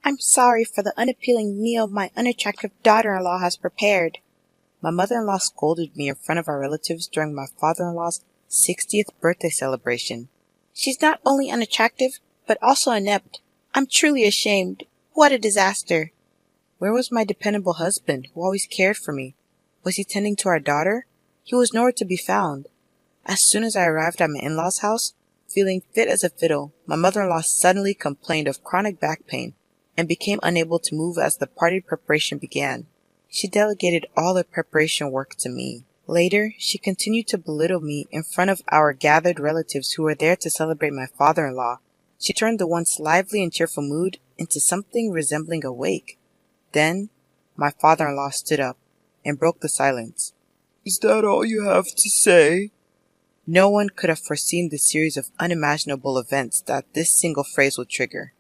I'm sorry for the unappealing meal my unattractive daughter-in-law has prepared. My mother-in-law scolded me in front of our relatives during my father-in-law's 60th birthday celebration. She's not only unattractive, but also inept. I'm truly ashamed. What a disaster. Where was my dependable husband, who always cared for me? Was he tending to our daughter? He was nowhere to be found. As soon as I arrived at my in-laws' house, feeling fit as a fiddle, my mother-in-law suddenly complained of chronic back pain and became unable to move as the party preparation began. She delegated all the preparation work to me. Later, she continued to belittle me in front of our gathered relatives who were there to celebrate my father-in-law. She turned the once lively and cheerful mood into something resembling a wake. Then, my father-in-law stood up and broke the silence. Is that all you have to say? No one could have foreseen the series of unimaginable events that this single phrase would trigger.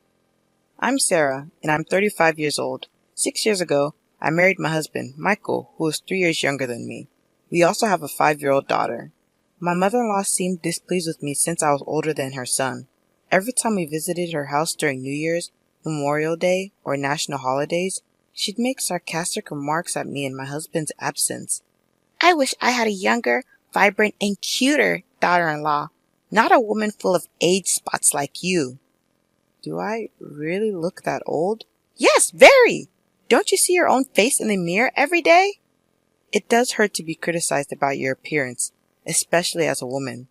I'm Sarah, and I'm 35 years old. 6 years ago, I married my husband, Michael, who is 3 years younger than me. We also have a 5-year-old daughter. My mother-in-law seemed displeased with me since I was older than her son. Every time we visited her house during New Year's, Memorial Day, or national holidays, she'd make sarcastic remarks at me in my husband's absence. I wish I had a younger, vibrant, and cuter daughter-in-law, not a woman full of age spots like you. Do I really look that old? Yes, very! Don't you see your own face in the mirror every day? It does hurt to be criticized about your appearance, especially as a woman.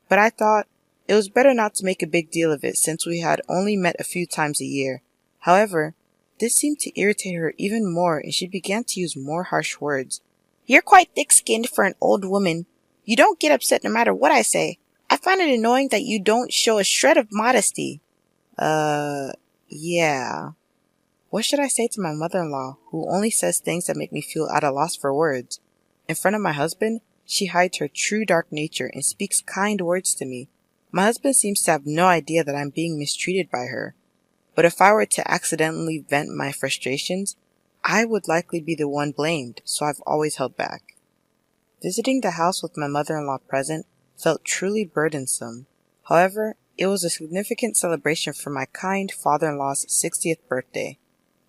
But I thought it was better not to make a big deal of it since we had only met a few times a year. However, this seemed to irritate her even more and she began to use more harsh words. You're quite thick-skinned for an old woman. You don't get upset no matter what I say. I find it annoying that you don't show a shred of modesty. Yeah. What should I say to my mother-in-law, who only says things that make me feel at a loss for words? In front of my husband, she hides her true dark nature and speaks kind words to me. My husband seems to have no idea that I'm being mistreated by her. But if I were to accidentally vent my frustrations, I would likely be the one blamed, so I've always held back. Visiting the house with my mother-in-law present felt truly burdensome. However, it was a significant celebration for my kind father-in-law's 60th birthday.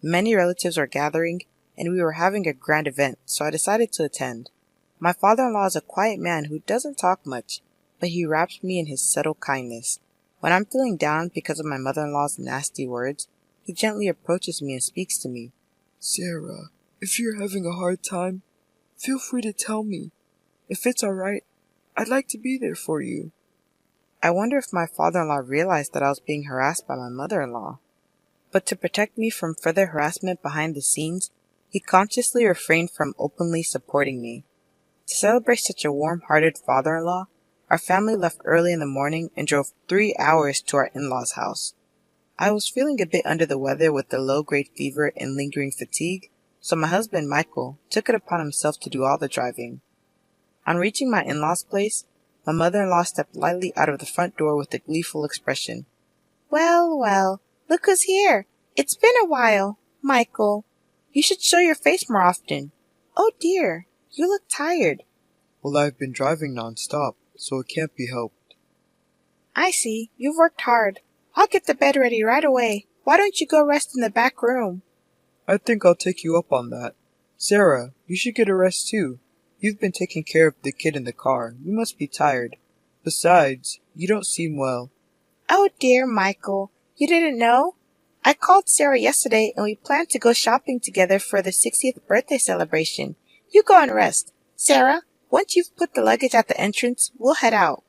Many relatives were gathering, and we were having a grand event, so I decided to attend. My father-in-law is a quiet man who doesn't talk much, but he wraps me in his subtle kindness. When I'm feeling down because of my mother-in-law's nasty words, he gently approaches me and speaks to me. Sarah, if you're having a hard time, feel free to tell me. If it's alright, I'd like to be there for you. I wonder if my father-in-law realized that I was being harassed by my mother-in-law. But to protect me from further harassment behind the scenes, he consciously refrained from openly supporting me. To celebrate such a warm-hearted father-in-law, our family left early in the morning and drove 3 hours to our in-laws' house. I was feeling a bit under the weather with the low-grade fever and lingering fatigue, so my husband, Michael, took it upon himself to do all the driving. On reaching my in-laws' place, my mother-in-law stepped lightly out of the front door with a gleeful expression. Well, well, look who's here. It's been a while. Michael, you should show your face more often. Oh dear, you look tired. Well, I've been driving non-stop, so it can't be helped. I see. You've worked hard. I'll get the bed ready right away. Why don't you go rest in the back room? I think I'll take you up on that. Sarah, you should get a rest too. You've been taking care of the kid in the car. You must be tired. Besides, you don't seem well. Oh dear, Michael. You didn't know? I called Sarah yesterday and we planned to go shopping together for the 60th birthday celebration. You go and rest. Sarah, once you've put the luggage at the entrance, we'll head out.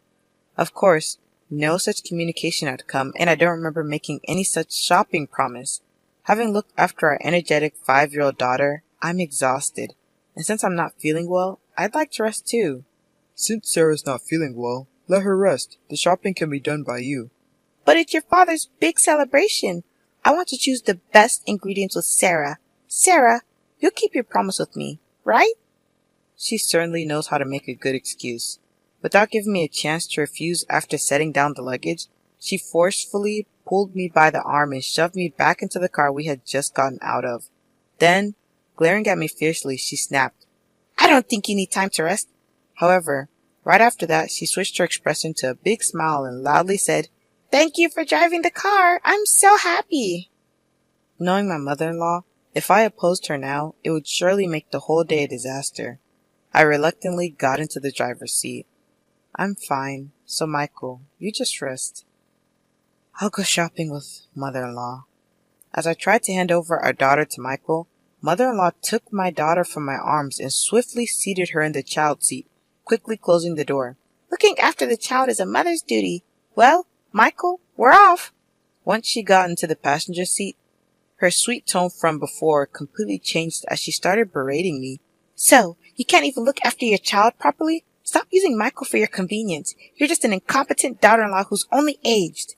Of course, no such communication had come, and I don't remember making any such shopping promise. Having looked after our energetic 5-year-old daughter, I'm exhausted. And since I'm not feeling well, I'd like to rest too. Since Sarah's not feeling well, let her rest. The shopping can be done by you. But it's your father's big celebration. I want to choose the best ingredients with Sarah. Sarah, you'll keep your promise with me, right? She certainly knows how to make a good excuse. Without giving me a chance to refuse after setting down the luggage, she forcefully pulled me by the arm and shoved me back into the car we had just gotten out of. Then, glaring at me fiercely, she snapped, I don't think you need time to rest. However, right after that, she switched her expression to a big smile and loudly said, Thank you for driving the car. I'm so happy. Knowing my mother-in-law, if I opposed her now, it would surely make the whole day a disaster. I reluctantly got into the driver's seat. I'm fine, so Michael, you just rest. I'll go shopping with mother-in-law. As I tried to hand over our daughter to Michael, mother-in-law took my daughter from my arms and swiftly seated her in the child seat, quickly closing the door. Looking after the child is a mother's duty. Well, Michael, we're off. Once she got into the passenger seat, her sweet tone from before completely changed as she started berating me. So, you can't even look after your child properly? Stop using Michael for your convenience. You're just an incompetent daughter-in-law who's only aged.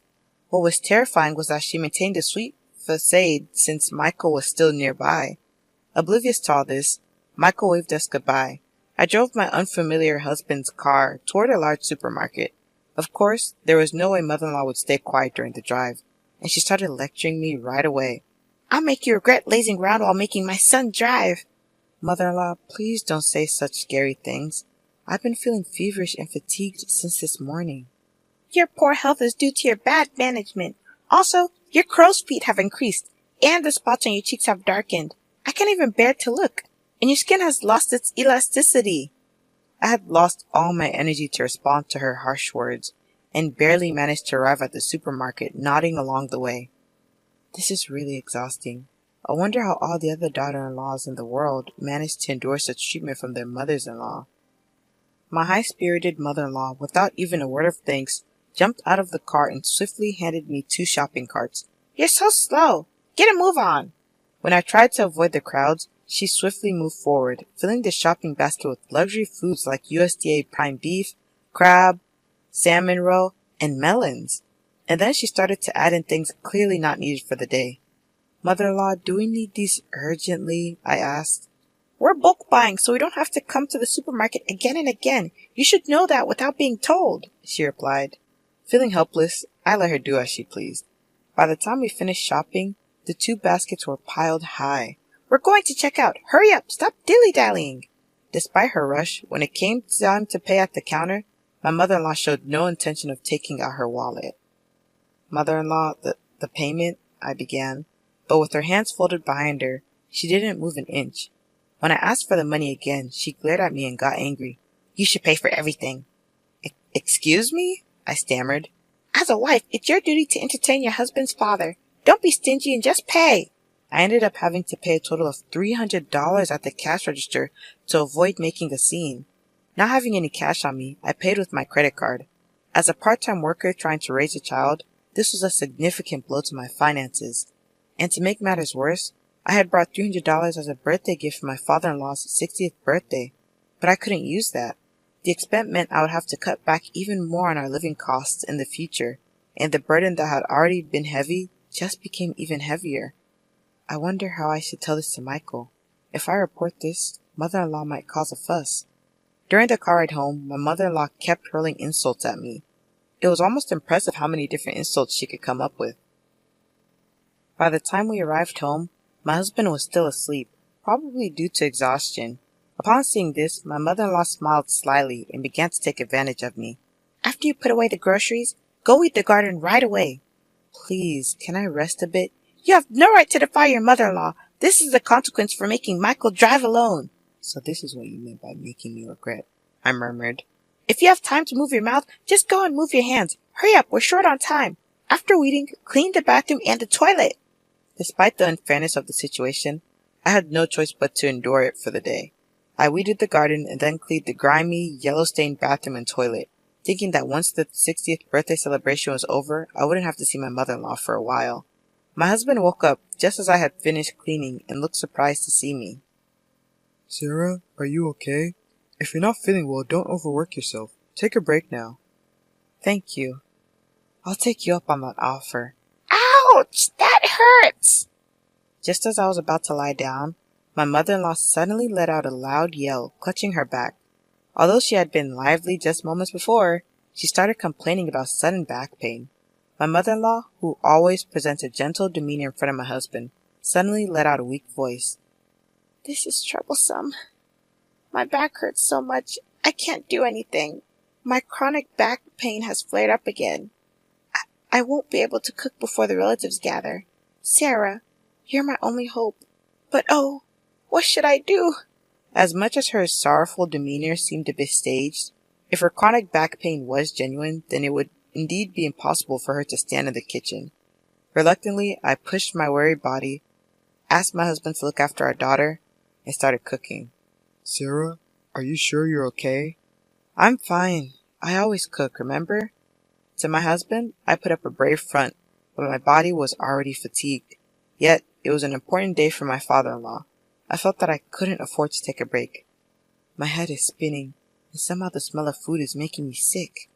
What was terrifying was that she maintained a sweet facade since Michael was still nearby. Oblivious to all this, Michael waved us goodbye. I drove my unfamiliar husband's car toward a large supermarket. Of course, there was no way mother-in-law would stay quiet during the drive, and she started lecturing me right away. I'll make you regret lazing around while making my son drive. Mother-in-law, please don't say such scary things. I've been feeling feverish and fatigued since this morning. Your poor health is due to your bad management. Also, your crow's feet have increased, and the spots on your cheeks have darkened. I can't even bear to look, and your skin has lost its elasticity. I had lost all my energy to respond to her harsh words, and barely managed to arrive at the supermarket, nodding along the way. This is really exhausting. I wonder how all the other daughter-in-laws in the world manage to endure such treatment from their mothers-in-law. My high-spirited mother-in-law, without even a word of thanks, jumped out of the car and swiftly handed me 2 shopping carts. You're so slow. Get a move on. When I tried to avoid the crowds, she swiftly moved forward, filling the shopping basket with luxury foods like USDA prime beef, crab, salmon roe, and melons. And then she started to add in things clearly not needed for the day. Mother-in-law, do we need these urgently? I asked. We're bulk buying, so we don't have to come to the supermarket again and again. You should know that without being told, she replied. Feeling helpless, I let her do as she pleased. By the time we finished shopping, the 2 baskets were piled high. We're going to check out. Hurry up. Stop dilly-dallying. Despite her rush, when it came time to pay at the counter, my mother-in-law showed no intention of taking out her wallet. Mother-in-law, the payment, I began, but with her hands folded behind her, she didn't move an inch. When I asked for the money again, she glared at me and got angry. You should pay for everything. Excuse me? I stammered. As a wife, it's your duty to entertain your husband's father. Don't be stingy and just pay. I ended up having to pay a total of $300 at the cash register to avoid making a scene. Not having any cash on me, I paid with my credit card. As a part-time worker trying to raise a child, this was a significant blow to my finances. And to make matters worse, I had brought $300 as a birthday gift for my father-in-law's 60th birthday, but I couldn't use that. The expense meant I would have to cut back even more on our living costs in the future, and the burden that had already been heavy just became even heavier. I wonder how I should tell this to Michael. If I report this, mother-in-law might cause a fuss. During the car ride home, my mother-in-law kept hurling insults at me. It was almost impressive how many different insults she could come up with. By the time we arrived home, my husband was still asleep, probably due to exhaustion. Upon seeing this, my mother-in-law smiled slyly and began to take advantage of me. After you put away the groceries, go weed the garden right away. Please, can I rest a bit? You have no right to defy your mother-in-law. This is the consequence for making Michael drive alone. So this is what you meant by making me regret, I murmured. If you have time to move your mouth, just go and move your hands. Hurry up, we're short on time. After weeding, clean the bathroom and the toilet. Despite the unfairness of the situation, I had no choice but to endure it for the day. I weeded the garden and then cleaned the grimy, yellow-stained bathroom and toilet, thinking that once the 60th birthday celebration was over, I wouldn't have to see my mother-in-law for a while. My husband woke up just as I had finished cleaning and looked surprised to see me. Sarah, are you okay? If you're not feeling well, don't overwork yourself. Take a break now. Thank you. I'll take you up on that offer. Ouch! That hurts! Just as I was about to lie down, my mother-in-law suddenly let out a loud yell, clutching her back. Although she had been lively just moments before, she started complaining about sudden back pain. My mother-in-law, who always presents a gentle demeanor in front of my husband, suddenly let out a weak voice. This is troublesome. My back hurts so much, I can't do anything. My chronic back pain has flared up again. I won't be able to cook before the relatives gather. Sarah, You're my only hope. But oh, what should I do? As much as her sorrowful demeanor seemed a bit staged, if her chronic back pain was genuine, then it would indeed be impossible for her to stand in the kitchen. Reluctantly, I pushed my worried body, asked my husband to look after our daughter, and started cooking. Sarah, are you sure you're okay? I'm fine. I always cook, remember? To my husband, I put up a brave front, but my body was already fatigued. Yet, it was an important day for my father-in-law. I felt that I couldn't afford to take a break. My head is spinning, and somehow the smell of food is making me sick.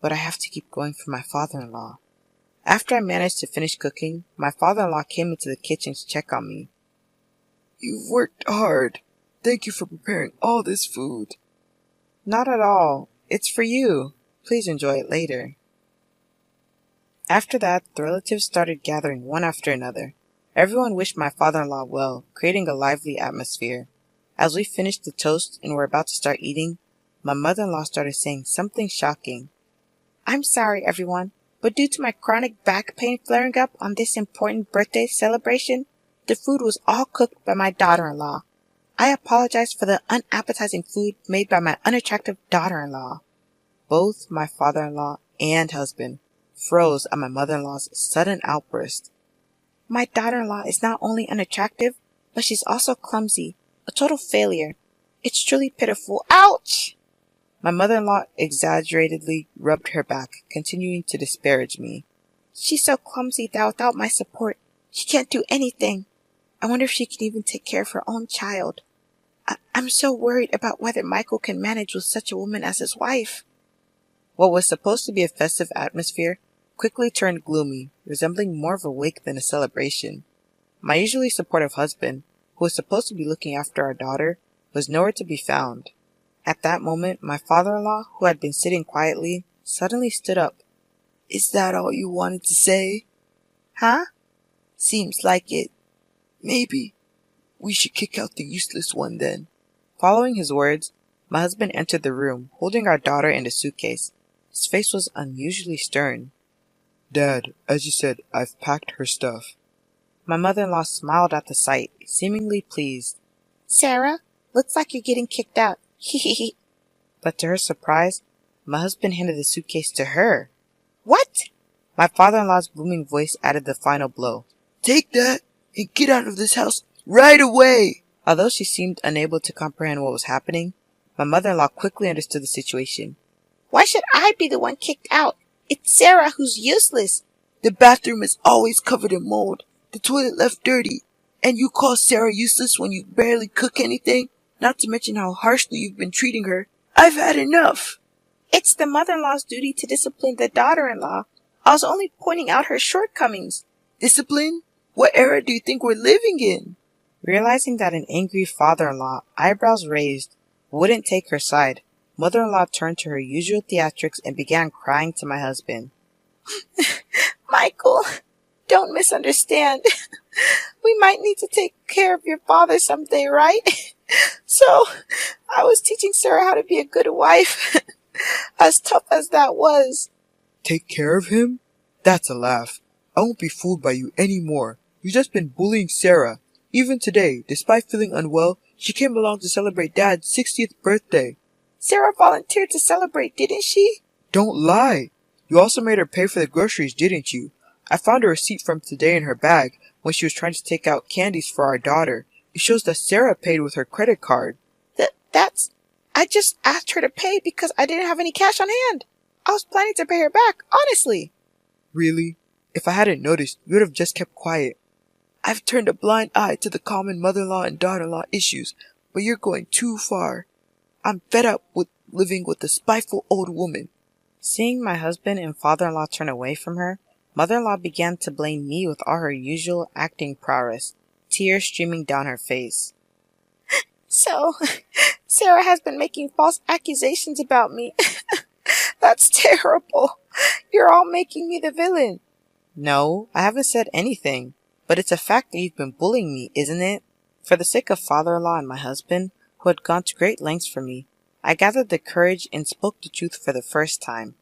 But I have to keep going for my father-in-law. After I managed to finish cooking, my father-in-law came into the kitchen to check on me. You've worked hard. Thank you for preparing all this food. Not at all. It's for you. Please enjoy it later. After that, the relatives started gathering one after another. Everyone wished my father-in-law well, creating a lively atmosphere. As we finished the toast and were about to start eating, my mother-in-law started saying something shocking. I'm sorry, everyone, but due to my chronic back pain flaring up on this important birthday celebration, the food was all cooked by my daughter-in-law. I apologize for the unappetizing food made by my unattractive daughter-in-law. Both my father-in-law and husband froze at my mother-in-law's sudden outburst. My daughter-in-law is not only unattractive, but she's also clumsy, a total failure. It's truly pitiful. Ouch! My mother-in-law exaggeratedly rubbed her back, continuing to disparage me. She's so clumsy that without my support, she can't do anything. I wonder if she can even take care of her own child. I'm so worried about whether Michael can manage with such a woman as his wife. What was supposed to be a festive atmosphere quickly turned gloomy, resembling more of a wake than a celebration. My usually supportive husband, who was supposed to be looking after our daughter, was nowhere to be found. At that moment, my father-in-law, who had been sitting quietly, suddenly stood up. Is that all you wanted to say? Huh? Seems like it. Maybe we should kick out the useless one then. Following his words, my husband entered the room, holding our daughter in a suitcase. His face was unusually stern. Dad, as you said, I've packed her stuff. My mother-in-law smiled at the sight, seemingly pleased. Sarah, looks like you're getting kicked out. Hehehe. But to her surprise, my husband handed the suitcase to her. What? My father-in-law's booming voice added the final blow. Take that and get out of this house right away! Although she seemed unable to comprehend what was happening, my mother-in-law quickly understood the situation. Why should I be the one kicked out? It's Sarah who's useless. The bathroom is always covered in mold. The toilet left dirty. And you call Sarah useless when you barely cook anything? Not to mention how harshly you've been treating her. I've had enough. It's the mother-in-law's duty to discipline the daughter-in-law. I was only pointing out her shortcomings. Discipline? What era do you think we're living in? Realizing that an angry father-in-law, eyebrows raised, wouldn't take her side, mother-in-law turned to her usual theatrics and began crying to my husband. Michael, don't misunderstand. We might need to take care of your father someday, right? So, I was teaching Sarah how to be a good wife. As tough as that was. Take care of him? That's a laugh. I won't be fooled by you anymore. You've just been bullying Sarah. Even today, despite feeling unwell, she came along to celebrate Dad's 60th birthday. Sarah volunteered to celebrate, didn't she? Don't lie. You also made her pay for the groceries, didn't you? I found a receipt from today in her bag when she was trying to take out candies for our daughter. It shows that Sarah paid with her credit card. I just asked her to pay because I didn't have any cash on hand. I was planning to pay her back, honestly. Really? If I hadn't noticed, you would have just kept quiet. I've turned a blind eye to the common mother-in-law and daughter-in-law issues, but you're going too far. I'm fed up with living with a spiteful old woman. Seeing my husband and father-in-law turn away from her, mother-in-law began to blame me with all her usual acting prowess, tears streaming down her face. So, Sarah has been making false accusations about me. That's terrible. You're all making me the villain. No, I haven't said anything. But it's a fact that you've been bullying me, isn't it? For the sake of father-in-law and my husband, who had gone to great lengths for me, I gathered the courage and spoke the truth for the first time.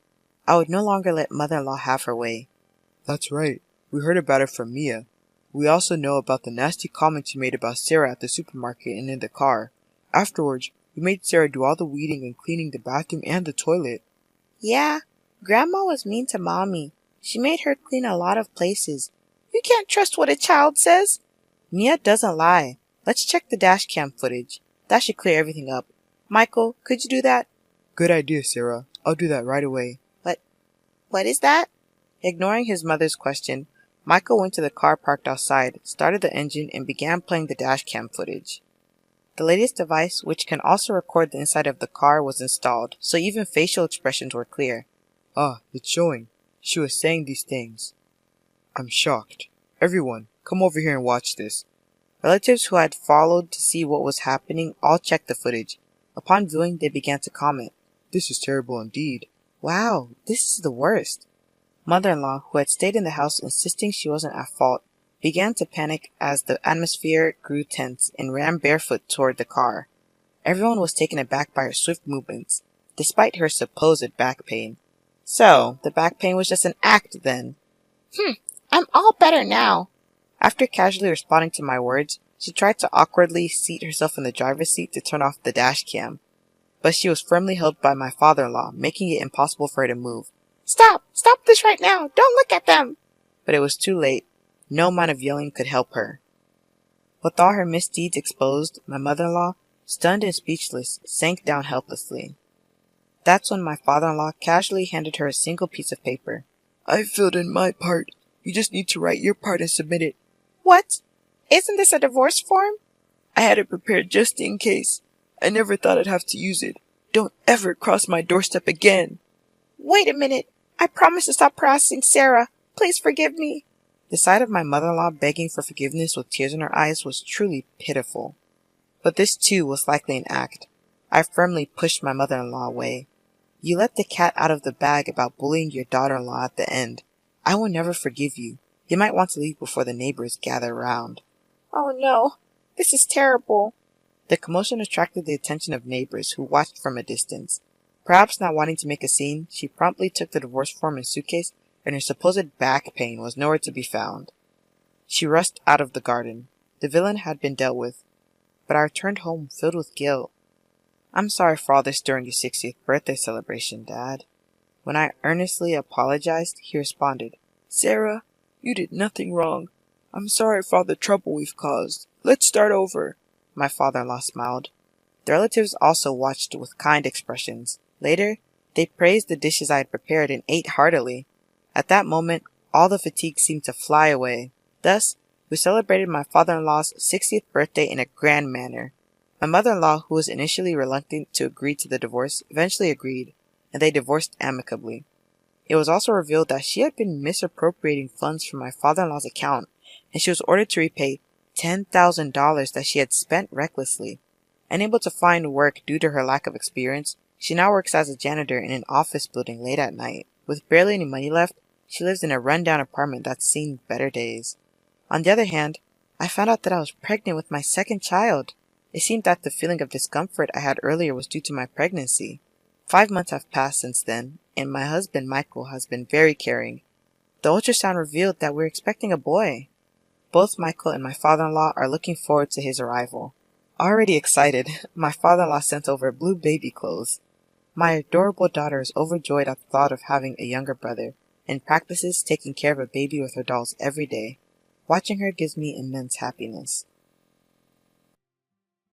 I would no longer let mother-in-law have her way. That's right. We heard about it from Mia. We also know about the nasty comments you made about Sarah at the supermarket and in the car. Afterwards, you made Sarah do all the weeding and cleaning the bathroom and the toilet. Yeah, Grandma was mean to Mommy. She made her clean a lot of places. You can't trust what a child says. Mia doesn't lie. Let's check the dash cam footage. That should clear everything up. Michael, could you do that? Good idea, Sarah. I'll do that right away. What is that? Ignoring his mother's question, Michael went to the car parked outside, started the engine, and began playing the dash cam footage. The latest device, which can also record the inside of the car, was installed, so even facial expressions were clear. Ah, it's showing. She was saying these things. I'm shocked. Everyone, come over here and watch this. Relatives who had followed to see what was happening all checked the footage. Upon viewing, they began to comment. This is terrible indeed. Wow, this is the worst. Mother-in-law, who had stayed in the house insisting she wasn't at fault, began to panic as the atmosphere grew tense and ran barefoot toward the car. Everyone was taken aback by her swift movements, despite her supposed back pain. So, the back pain was just an act then. I'm all better now. After casually responding to my words, she tried to awkwardly seat herself in the driver's seat to turn off the dash cam. But she was firmly held by my father-in-law, making it impossible for her to move. Stop this right now. Don't look at them. But it was too late. No amount of yelling could help her. With all her misdeeds exposed, my mother-in-law, stunned and speechless, sank down helplessly. That's when my father-in-law casually handed her a single piece of paper. I filled in my part. You just need to write your part and submit it. What? Isn't this a divorce form? I had it prepared just in case. I never thought I'd have to use it. Don't ever cross my doorstep again. Wait a minute. I promise to stop harassing Sarah. Please forgive me. The sight of my mother-in-law begging for forgiveness with tears in her eyes was truly pitiful. But this too was likely an act. I firmly pushed my mother-in-law away. You let the cat out of the bag about bullying your daughter-in-law at the end. I will never forgive you. You might want to leave before the neighbors gather around. Oh no. This is terrible. The commotion attracted the attention of neighbors who watched from a distance. Perhaps not wanting to make a scene, she promptly took the divorce form and suitcase, and her supposed back pain was nowhere to be found. She rushed out of the garden. The villain had been dealt with, but I returned home filled with guilt. I'm sorry for all this during your 60th birthday celebration, Dad. When I earnestly apologized, he responded, Sarah, you did nothing wrong. I'm sorry for all the trouble we've caused. Let's start over. My father-in-law smiled. The relatives also watched with kind expressions. Later, they praised the dishes I had prepared and ate heartily. At that moment, all the fatigue seemed to fly away. Thus, we celebrated my father-in-law's 60th birthday in a grand manner. My mother-in-law, who was initially reluctant to agree to the divorce, eventually agreed, and they divorced amicably. It was also revealed that she had been misappropriating funds from my father-in-law's account, and she was ordered to repay $10,000 that she had spent recklessly. Unable to find work due to her lack of experience, she now works as a janitor in an office building late at night. With barely any money left, she lives in a rundown apartment that's seen better days. On the other hand, I found out that I was pregnant with my second child. It seemed that the feeling of discomfort I had earlier was due to my pregnancy. 5 months have passed since then, and my husband Michael has been very caring. The ultrasound revealed that we're expecting a boy. Both Michael and my father-in-law are looking forward to his arrival. Already excited, my father-in-law sent over blue baby clothes. My adorable daughter is overjoyed at the thought of having a younger brother, and practices taking care of a baby with her dolls every day. Watching her gives me immense happiness.